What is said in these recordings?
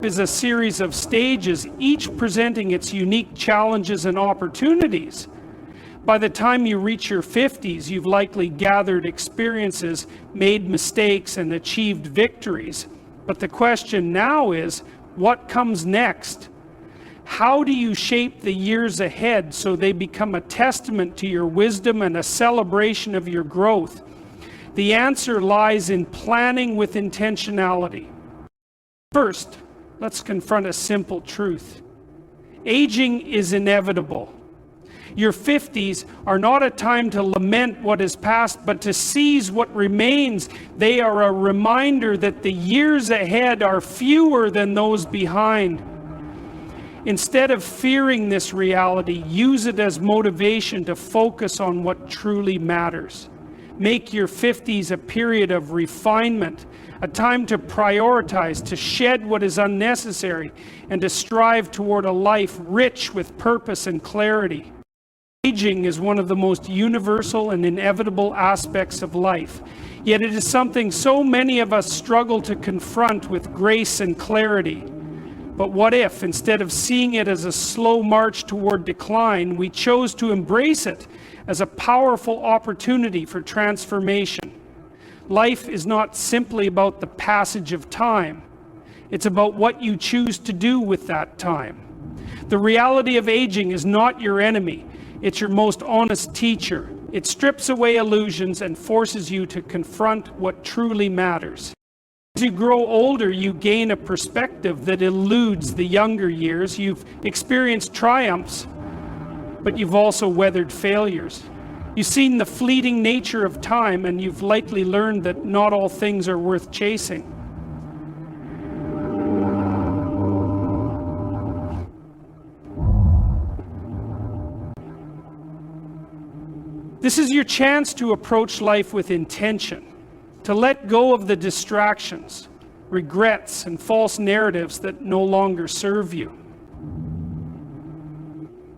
Is a series of stages, each presenting its unique challenges and opportunities. By the time you reach your 50s, you've likely gathered experiences, made mistakes, and achieved victories. But the question now is, what comes next? How do you shape the years ahead so they become a testament to your wisdom and a celebration of your growth? The answer lies in planning with intentionality. First, let's confront a simple truth. Aging is inevitable. Your 50s are not a time to lament what is past, but to seize what remains. They are a reminder that the years ahead are fewer than those behind. Instead of fearing this reality, use it as motivation to focus on what truly matters. Make your 50s a period of refinement, a time to prioritize, to shed what is unnecessary, and to strive toward a life rich with purpose and clarity. Aging is one of the most universal and inevitable aspects of life, yet it is something so many of us struggle to confront with grace and clarity. But what if, instead of seeing it as a slow march toward decline, we chose to embrace it as a powerful opportunity for transformation? Life is not simply about the passage of time. It's about what you choose to do with that time. The reality of aging is not your enemy. It's your most honest teacher. It strips away illusions and forces you to confront what truly matters. As you grow older, you gain a perspective that eludes the younger years. You've experienced triumphs, but you've also weathered failures. You've seen the fleeting nature of time, and you've likely learned that not all things are worth chasing. This is your chance to approach life with intention, to let go of the distractions, regrets, and false narratives that no longer serve you.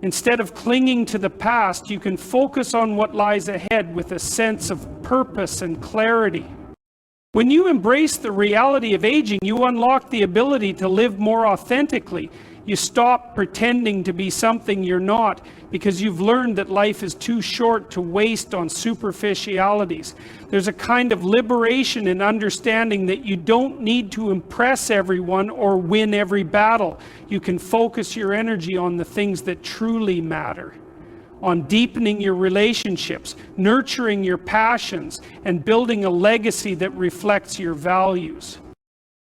Instead of clinging to the past, you can focus on what lies ahead with a sense of purpose and clarity. When you embrace the reality of aging, you unlock the ability to live more authentically. You stop pretending to be something you're not, because you've learned that life is too short to waste on superficialities. There's a kind of liberation in understanding that you don't need to impress everyone or win every battle. You can focus your energy on the things that truly matter, on deepening your relationships, nurturing your passions, and building a legacy that reflects your values.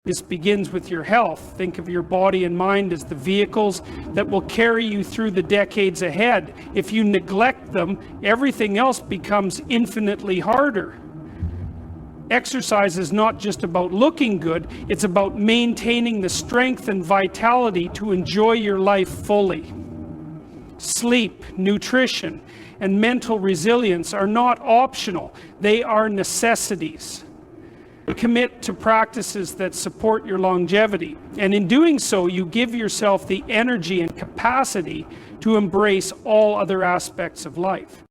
This begins with your health. Think of your body and mind as the vehicles that will carry you through the decades ahead. If you neglect them, everything else becomes infinitely harder. Exercise is not just about looking good, it's about maintaining the strength and vitality to enjoy your life fully. Sleep, nutrition, and mental resilience are not optional, they are necessities. Commit to practices that support your longevity, and in doing so, you give yourself the energy and capacity to embrace all other aspects of life.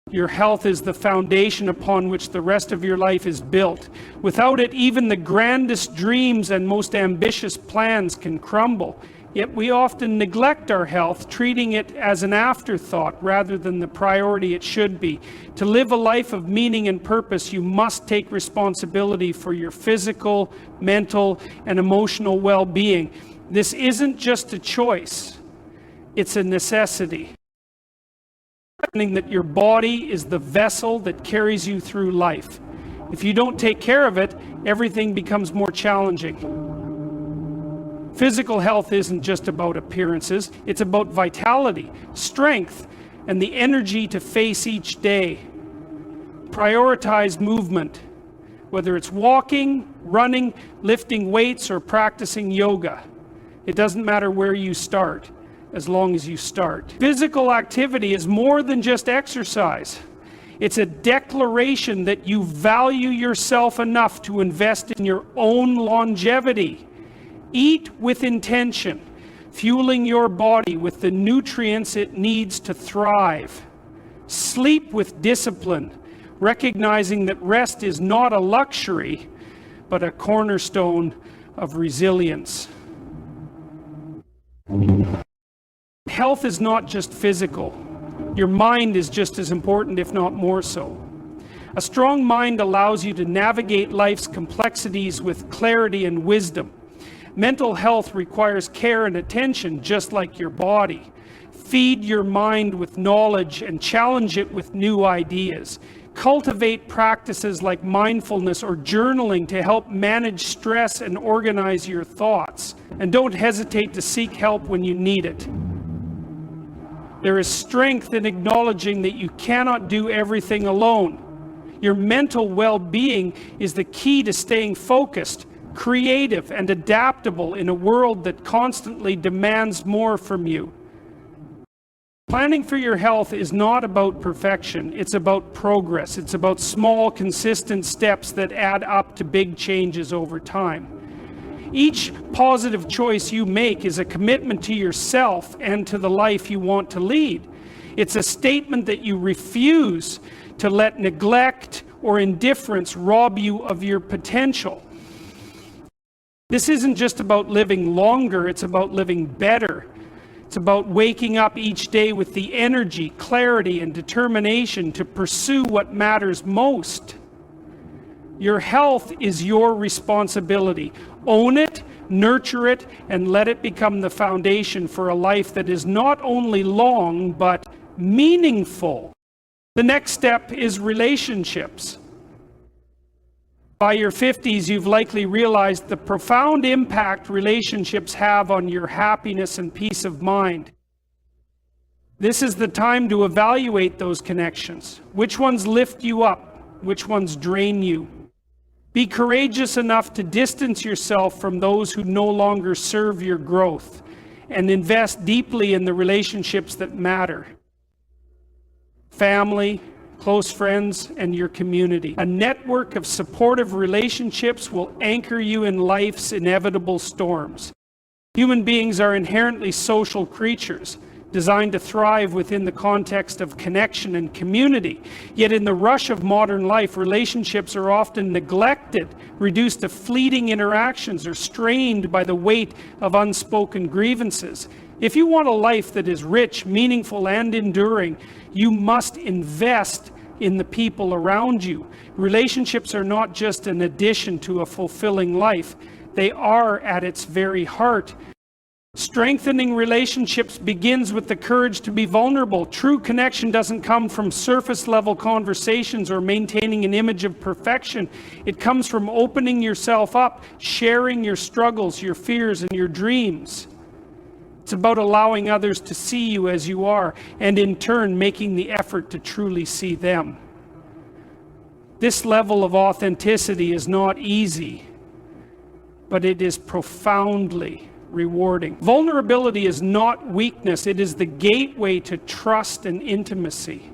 Your health is the foundation upon which the rest of your life is built. Without it, even the grandest dreams and most ambitious plans can crumble. Yet we often neglect our health, treating it as an afterthought rather than the priority it should be. To live a life of meaning and purpose, you must take responsibility for your physical, mental, and emotional well-being. This isn't just a choice, it's a necessity. Understanding that your body is the vessel that carries you through life. If you don't take care of it, everything becomes more challenging. Physical health isn't just about appearances, it's about vitality, strength, and the energy to face each day. Prioritize movement, whether it's walking, running, lifting weights, or practicing yoga. It doesn't matter where you start, as long as you start. Physical activity is more than just exercise. It's a declaration that you value yourself enough to invest in your own longevity. Eat with intention, fueling your body with the nutrients it needs to thrive. Sleep with discipline, recognizing that rest is not a luxury, but a cornerstone of resilience. Health is not just physical. Your mind is just as important, if not more so. A strong mind allows you to navigate life's complexities with clarity and wisdom. Mental health requires care and attention, just like your body. Feed your mind with knowledge and challenge it with new ideas. Cultivate practices like mindfulness or journaling to help manage stress and organize your thoughts. And don't hesitate to seek help when you need it. There is strength in acknowledging that you cannot do everything alone. Your mental well-being is the key to staying focused, creative, and adaptable in a world that constantly demands more from you. Planning for your health is not about perfection, it's about progress. It's about small, consistent steps that add up to big changes over time. Each positive choice you make is a commitment to yourself and to the life you want to lead. It's a statement that you refuse to let neglect or indifference rob you of your potential. This isn't just about living longer, it's about living better. It's about waking up each day with the energy, clarity, and determination to pursue what matters most. Your health is your responsibility. Own it, nurture it, and let it become the foundation for a life that is not only long, but meaningful. The next step is relationships. By your 50s, you've likely realized the profound impact relationships have on your happiness and peace of mind. This is the time to evaluate those connections. Which ones lift you up? Which ones drain you? Be courageous enough to distance yourself from those who no longer serve your growth, and invest deeply in the relationships that matter. Family, close friends, and your community. A network of supportive relationships will anchor you in life's inevitable storms. Human beings are inherently social creatures, designed to thrive within the context of connection and community. Yet in the rush of modern life, relationships are often neglected, reduced to fleeting interactions, or strained by the weight of unspoken grievances. If you want a life that is rich, meaningful, and enduring, you must invest in the people around you. Relationships are not just an addition to a fulfilling life. They are at its very heart. Strengthening relationships begins with the courage to be vulnerable. True connection doesn't come from surface-level conversations or maintaining an image of perfection. It comes from opening yourself up, sharing your struggles, your fears, and your dreams. It's about allowing others to see you as you are, and in turn making the effort to truly see them. This level of authenticity is not easy, but it is profoundly rewarding. Vulnerability is not weakness, it is the gateway to trust and intimacy.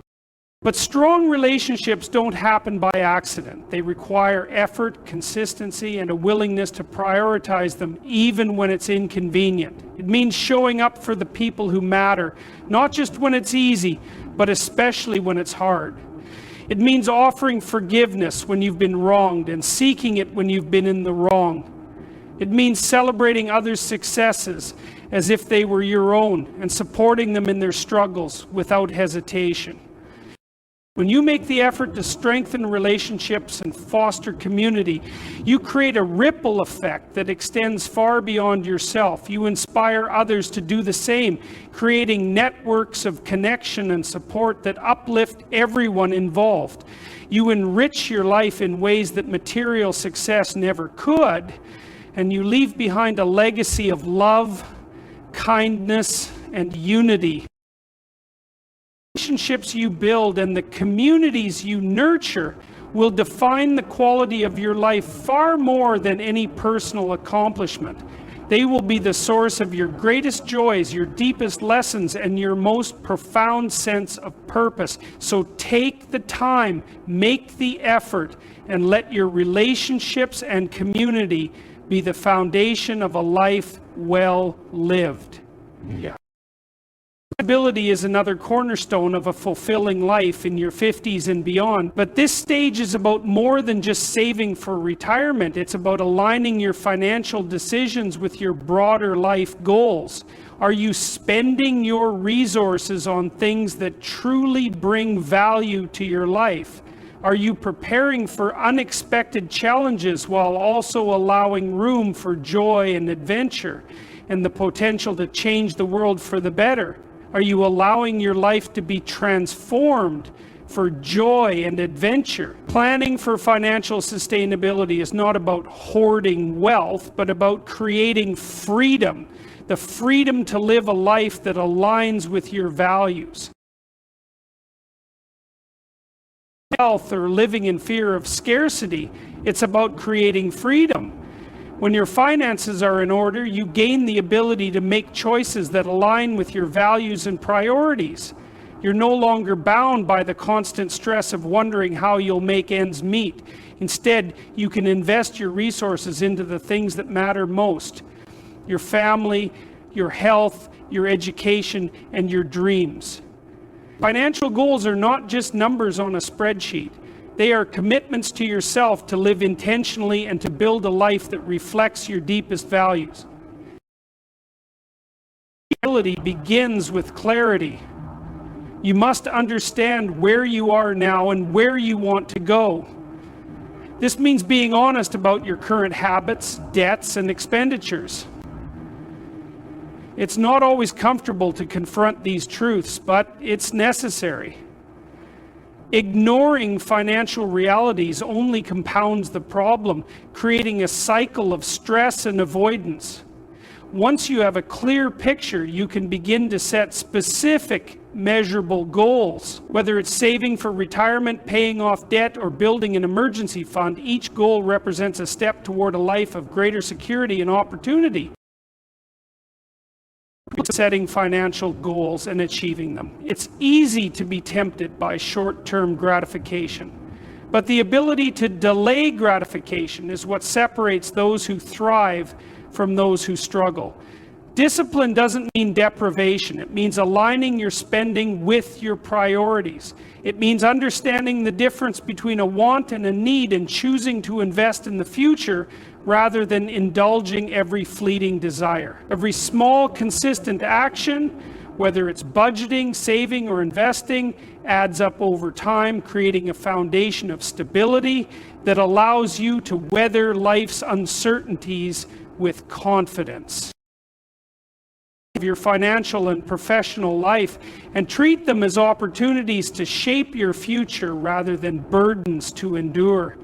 But strong relationships don't happen by accident. They require effort, consistency, and a willingness to prioritize them even when it's inconvenient. It means showing up for the people who matter, not just when it's easy, but especially when it's hard. It means offering forgiveness when you've been wronged and seeking it when you've been in the wrong. It means celebrating others' successes as if they were your own and supporting them in their struggles without hesitation. When you make the effort to strengthen relationships and foster community, you create a ripple effect that extends far beyond yourself. You inspire others to do the same, creating networks of connection and support that uplift everyone involved. You enrich your life in ways that material success never could, and you leave behind a legacy of love, kindness, and unity. Relationships you build and the communities you nurture will define the quality of your life far more than any personal accomplishment. They will be the source of your greatest joys, your deepest lessons, and your most profound sense of purpose. So take the time, make the effort, and let your relationships and community be the foundation of a life well lived. Yeah. Adaptability is another cornerstone of a fulfilling life in your 50s and beyond. But this stage is about more than just saving for retirement. It's about aligning your financial decisions with your broader life goals. Are you spending your resources on things that truly bring value to your life? Are you preparing for unexpected challenges while also allowing room for joy and adventure and the potential to change the world for the better? Are you allowing your life to be transformed for joy and adventure? Planning for financial sustainability is not about hoarding wealth, but about creating freedom. The freedom to live a life that aligns with your values. Health or living in fear of scarcity, it's about creating freedom. When your finances are in order, you gain the ability to make choices that align with your values and priorities. You're no longer bound by the constant stress of wondering how you'll make ends meet. Instead, you can invest your resources into the things that matter most: your family, your health, your education, and your dreams. Financial goals are not just numbers on a spreadsheet. They are commitments to yourself to live intentionally and to build a life that reflects your deepest values. Ability begins with clarity. You must understand where you are now and where you want to go. This means being honest about your current habits, debts, and expenditures. It's not always comfortable to confront these truths, but it's necessary. Ignoring financial realities only compounds the problem, creating a cycle of stress and avoidance. Once you have a clear picture, you can begin to set specific, measurable goals. Whether it's saving for retirement, paying off debt, or building an emergency fund, each goal represents a step toward a life of greater security and opportunity. Setting financial goals and achieving them. It's easy to be tempted by short-term gratification, but the ability to delay gratification is what separates those who thrive from those who struggle. Discipline doesn't mean deprivation. It means aligning your spending with your priorities. It means understanding the difference between a want and a need and choosing to invest in the future rather than indulging every fleeting desire. Every small, consistent action, whether it's budgeting, saving, or investing, adds up over time, creating a foundation of stability that allows you to weather life's uncertainties with confidence. Your financial and professional life and treat them as opportunities to shape your future rather than burdens to endure.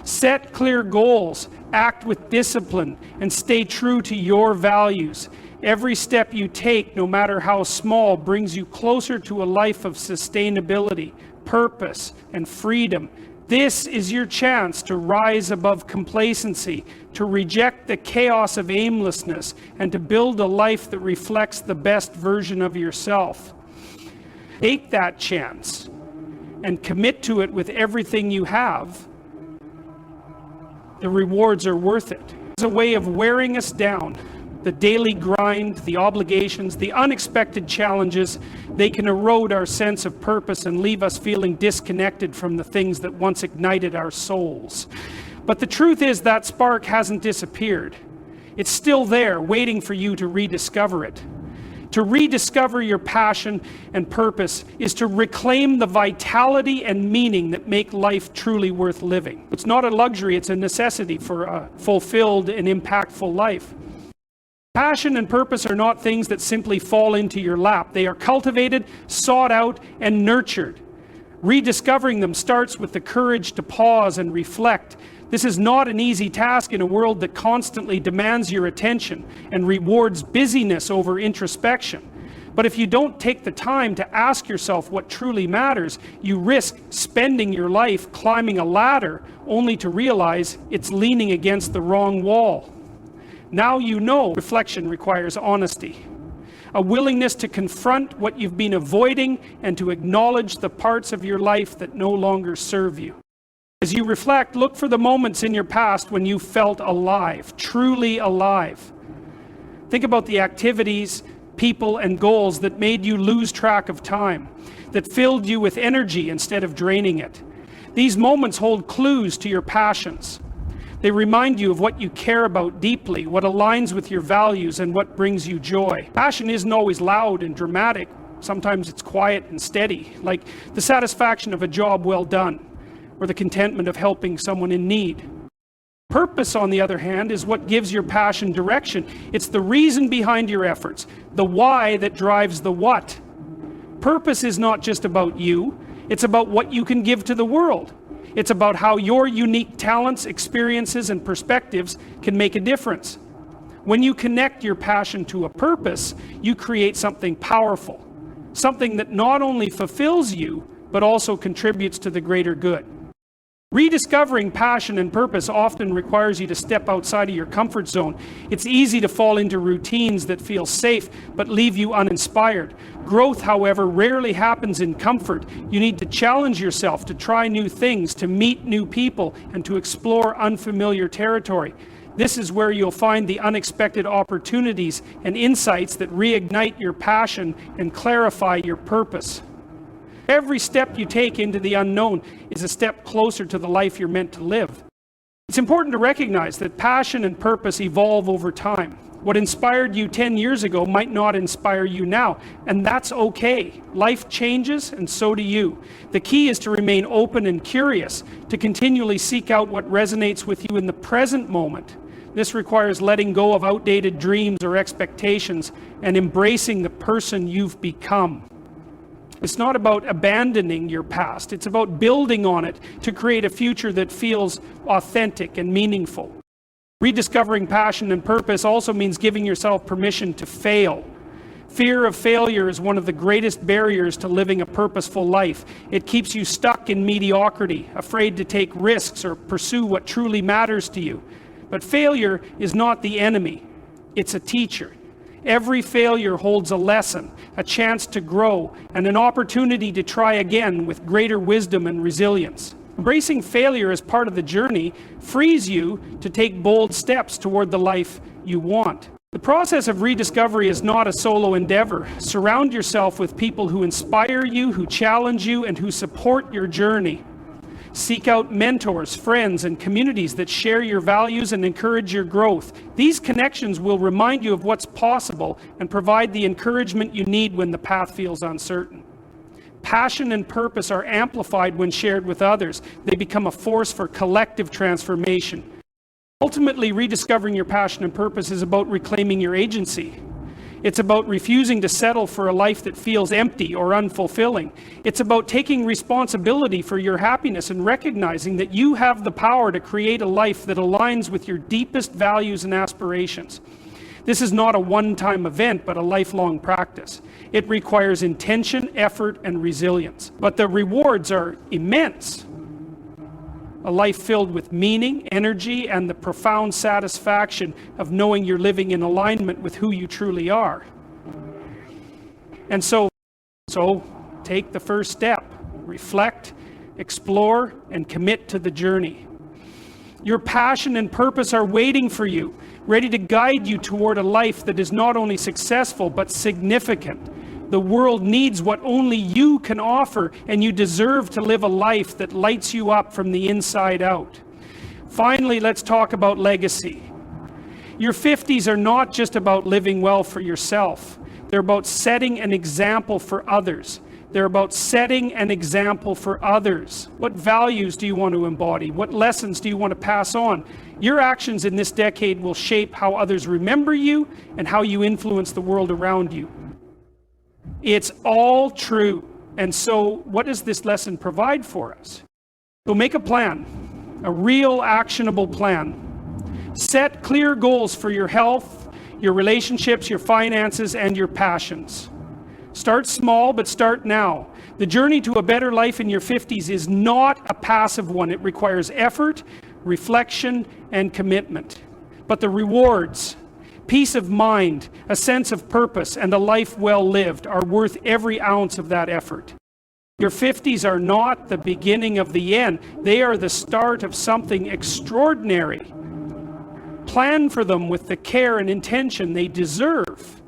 Set clear goals, act with discipline, and stay true to your values. Every step you take, no matter how small, brings you closer to a life of sustainability, purpose, and freedom. This is your chance to rise above complacency, to reject the chaos of aimlessness, and to build a life that reflects the best version of yourself. Take that chance and commit to it with everything you have. The rewards are worth it. It's a way of wearing us down. The daily grind, the obligations, the unexpected challenges, they can erode our sense of purpose and leave us feeling disconnected from the things that once ignited our souls. But the truth is that spark hasn't disappeared. It's still there, waiting for you to rediscover it. To rediscover your passion and purpose is to reclaim the vitality and meaning that make life truly worth living. It's not a luxury, it's a necessity for a fulfilled and impactful life. Passion and purpose are not things that simply fall into your lap. They are cultivated, sought out, and nurtured. Rediscovering them starts with the courage to pause and reflect. This is not an easy task in a world that constantly demands your attention and rewards busyness over introspection. But if you don't take the time to ask yourself what truly matters, you risk spending your life climbing a ladder only to realize it's leaning against the wrong wall. Now you know reflection requires honesty, a willingness to confront what you've been avoiding and to acknowledge the parts of your life that no longer serve you. As you reflect, look for the moments in your past when you felt alive, truly alive. Think about the activities, people, and goals that made you lose track of time, that filled you with energy instead of draining it. These moments hold clues to your passions. They remind you of what you care about deeply, what aligns with your values, and what brings you joy. Passion isn't always loud and dramatic. Sometimes it's quiet and steady, like the satisfaction of a job well done, or the contentment of helping someone in need. Purpose, on the other hand, is what gives your passion direction. It's the reason behind your efforts, the why that drives the what. Purpose is not just about you, it's about what you can give to the world. It's about how your unique talents, experiences, and perspectives can make a difference. When you connect your passion to a purpose, you create something powerful, something that not only fulfills you, but also contributes to the greater good. Rediscovering passion and purpose often requires you to step outside of your comfort zone. It's easy to fall into routines that feel safe but leave you uninspired. Growth, however, rarely happens in comfort. You need to challenge yourself to try new things, to meet new people, and to explore unfamiliar territory. This is where you'll find the unexpected opportunities and insights that reignite your passion and clarify your purpose. Every step you take into the unknown is a step closer to the life you're meant to live. It's important to recognize that passion and purpose evolve over time. What inspired you 10 years ago might not inspire you now, and that's okay. Life changes, and so do you. The key is to remain open and curious, to continually seek out what resonates with you in the present moment. This requires letting go of outdated dreams or expectations and embracing the person you've become. It's not about abandoning your past. It's about building on it to create a future that feels authentic and meaningful. Rediscovering passion and purpose also means giving yourself permission to fail. Fear of failure is one of the greatest barriers to living a purposeful life. It keeps you stuck in mediocrity, afraid to take risks or pursue what truly matters to you. But failure is not the enemy. It's a teacher. Every failure holds a lesson, a chance to grow, and an opportunity to try again with greater wisdom and resilience. Embracing failure as part of the journey frees you to take bold steps toward the life you want. The process of rediscovery is not a solo endeavor. Surround yourself with people who inspire you, who challenge you, and who support your journey. Seek out mentors, friends, and communities that share your values and encourage your growth. These connections will remind you of what's possible and provide the encouragement you need when the path feels uncertain. Passion and purpose are amplified when shared with others. They become a force for collective transformation. Ultimately, rediscovering your passion and purpose is about reclaiming your agency. It's about refusing to settle for a life that feels empty or unfulfilling. It's about taking responsibility for your happiness and recognizing that you have the power to create a life that aligns with your deepest values and aspirations. This is not a one-time event, but a lifelong practice. It requires intention, effort, and resilience. But the rewards are immense. A life filled with meaning, energy, and the profound satisfaction of knowing you're living in alignment with who you truly are. And so take the first step. Reflect, explore, and commit to the journey. Your passion and purpose are waiting for you, ready to guide you toward a life that is not only successful, but significant. The world needs what only you can offer, and you deserve to live a life that lights you up from the inside out. Finally, let's talk about legacy. Your 50s are not just about living well for yourself. They're about setting an example for others. They're about setting an example for others. What values do you want to embody? What lessons do you want to pass on? Your actions in this decade will shape how others remember you and how you influence the world around you. It's all true. And so what does this lesson provide for us? So make a plan, a real actionable plan. Set clear goals for your health, your relationships, your finances, and your passions. Start small, but start now. The journey to a better life in your 50s is not a passive one. It requires effort, reflection, and commitment. But the rewards, peace of mind, a sense of purpose, and a life well lived are worth every ounce of that effort. Your 50s are not the beginning of the end. They are the start of something extraordinary. Plan for them with the care and intention they deserve.